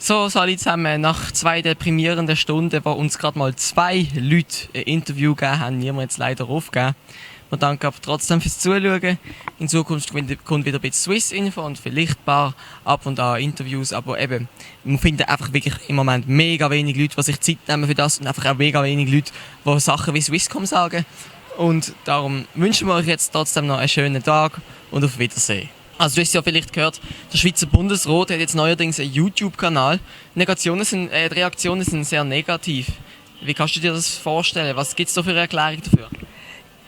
So, alle zusammen, nach 2 deprimierenden Stunden, wo uns gerade mal 2 Leute ein Interview gegeben haben, niemand jetzt leider aufgegeben. Wir danken aber trotzdem fürs Zuschauen. In Zukunft kommt wieder ein bisschen Swiss-Info und vielleicht ein paar ab und an Interviews, aber eben, wir finden einfach wirklich im Moment mega wenig Leute, die sich Zeit nehmen für das und einfach auch mega wenig Leute, die Sachen wie Swisscom sagen. Und darum wünschen wir euch jetzt trotzdem noch einen schönen Tag und auf Wiedersehen. Also du hast ja vielleicht gehört, der Schweizer Bundesrat hat jetzt neuerdings einen YouTube-Kanal. Die Reaktionen sind sehr negativ. Wie kannst du dir das vorstellen? Was gibt es da für eine Erklärung dafür?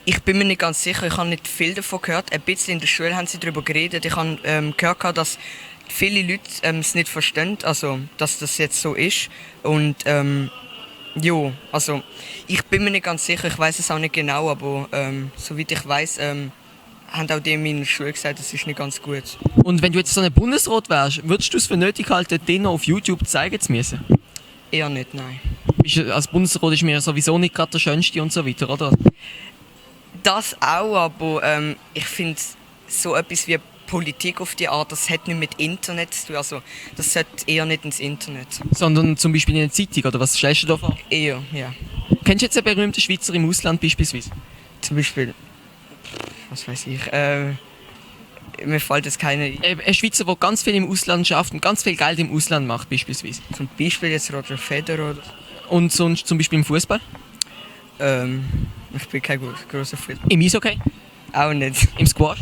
Ich bin mir nicht ganz sicher, ich habe nicht viel davon gehört. Ein bisschen in der Schule haben sie darüber geredet. Ich habe gehört, dass viele Leute es nicht verstehen, also dass das jetzt so ist. Und ja, also ich bin mir nicht ganz sicher, ich weiß es auch nicht genau, aber soweit ich weiß, haben auch die in meiner Schule gesagt, das ist nicht ganz gut. Und wenn du jetzt so ein Bundesrat wärst, würdest du es für nötig halten, den noch auf YouTube zeigen zu müssen? Eher nicht, nein. Als Bundesrat ist mir sowieso nicht gerade der Schönste und so weiter, oder? Das auch, aber ich finde so etwas wie Politik auf die Art, das hat nicht mit Internet zu tun. Also das sollte eher nicht ins Internet. Sondern zum Beispiel in der Zeitung, oder was stellst du da vor? Eher, ja. Kennst du jetzt einen berühmten Schweizer im Ausland beispielsweise? Zum Beispiel, was weiß ich, mir fällt jetzt keine... Ein Schweizer, der ganz viel im Ausland schafft und ganz viel Geld im Ausland macht beispielsweise. Zum Beispiel jetzt Roger Federer oder... Und sonst zum Beispiel im Fußball? Ich bin kein grosser Fußballer. Im Eishockey? Auch nicht. Im Squash?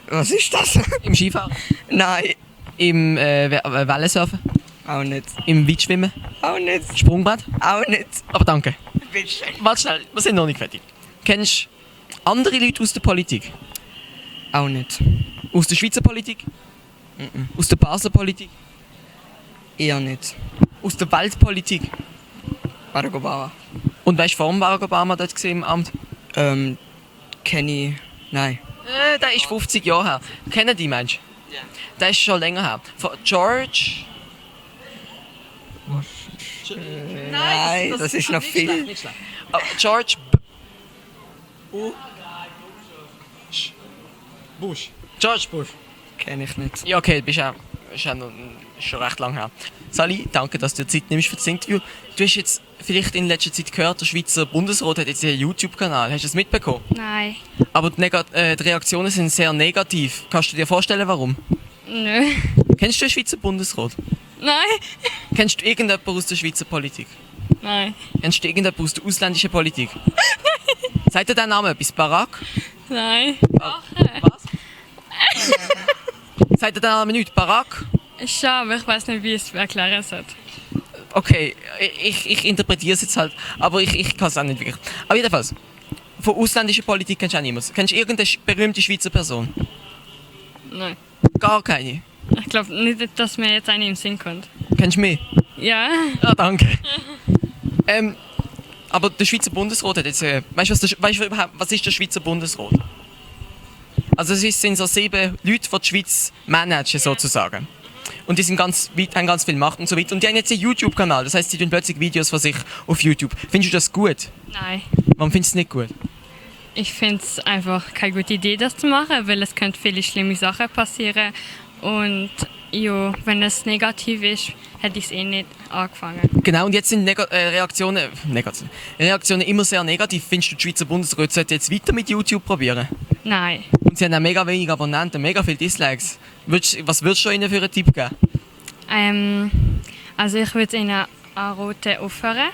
Was ist das? Im Skifahren? Nein. Im Wellensurfen? Auch nicht. Im Weitschwimmen? Auch nicht. Sprungbrett? Auch nicht. Aber danke. Bitte. Warte schnell, wir sind noch nicht fertig. Kennst du andere Leute aus der Politik? Auch nicht. Aus der Schweizer Politik? Aus der Basler Politik? Eher nicht. Aus der Weltpolitik? Barack Obama. Und weißt du, vor Barack Obama dort gesehen im Amt? Kenne ich... Nein. Der ist 50 Jahre her. Kennen die Menschen? Ja. Der ist schon länger her. Von George... Nein, das ist noch nicht viel. Schlecht, nicht schlecht. George Bush. George Bush. Kenne ich nicht. Ja, okay, ist schon recht lang her. Sally, danke, dass du dir Zeit nimmst für das Interview. Du hast jetzt vielleicht in letzter Zeit gehört, der Schweizer Bundesrat hat jetzt einen YouTube-Kanal. Hast du das mitbekommen? Nein. Aber die Reaktionen sind sehr negativ. Kannst du dir vorstellen, warum? Nö. Kennst du den Schweizer Bundesrat? Nein. Kennst du irgendjemanden aus der Schweizer Politik? Nein. Kennst du irgendjemanden aus der ausländischen Politik? Sagt dir der Name etwas? Barack? Nein. Was? Sagt dir der Name nichts? Barack? Schon, aber ich weiß nicht, wie ich es erklären soll. Okay, ich interpretiere es jetzt halt, aber ich kann es auch nicht wirklich. Aber jedenfalls, von ausländischer Politik kennst du auch niemanden. Kennst du irgendeine berühmte Schweizer Person? Nein. Gar keine. Ich glaube nicht, dass mir jetzt eine im Sinn kommt. Kennst du mich? Ja. Ah, danke. Aber der Schweizer Bundesrat hat jetzt... Weißt du überhaupt, was ist der Schweizer Bundesrat? Also es sind so 7 Leute, die die Schweiz managen, sozusagen. Und die sind haben ganz viel Macht und so weiter. Und die haben jetzt einen YouTube-Kanal, das heisst, sie tun plötzlich Videos von sich auf YouTube. Findest du das gut? Nein. Warum findest du es nicht gut? Ich finde es einfach keine gute Idee, das zu machen, weil es können viele schlimme Sachen passieren. Und ja, wenn es negativ ist, hätte ich es eh nicht angefangen. Genau, und jetzt sind Reaktionen immer sehr negativ. Findest du, die Schweizer Bundesrat sollte jetzt weiter mit YouTube probieren? Nein. Und sie haben auch mega wenig Abonnenten, mega viele Dislikes. Was würdest du ihnen für einen Tipp geben? Also ich würde ihnen anraten, aufhören.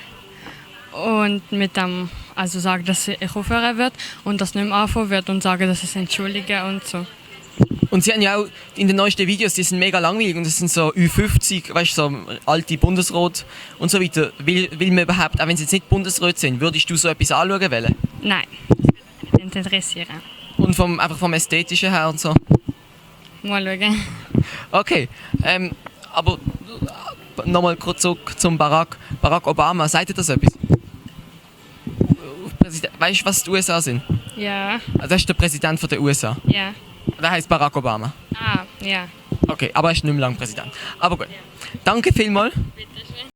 Und mit dem, also sagen, dass ich aufhören wird und das nicht mehr anfangen wird und sagen, dass es entschuldigen und so. Und sie haben ja auch in den neuesten Videos, die sind mega langweilig und das sind so Ü50, weißt du, so alte Bundesrat und so weiter. Will man überhaupt, auch wenn sie jetzt nicht Bundesrat sind, würdest du so etwas anschauen wollen? Nein, das würde mich nicht interessieren. Und einfach vom Ästhetischen her und so? Mal schauen. Okay, aber nochmal kurz zurück zum Barack Obama. Sagt dir das etwas? Weißt du, was die USA sind? Ja. Das ist der Präsident der USA. Ja. Der heißt Barack Obama. Ah, ja. Okay, aber er ist nicht mehr lang Präsident. Aber gut. Danke vielmals. Bitte.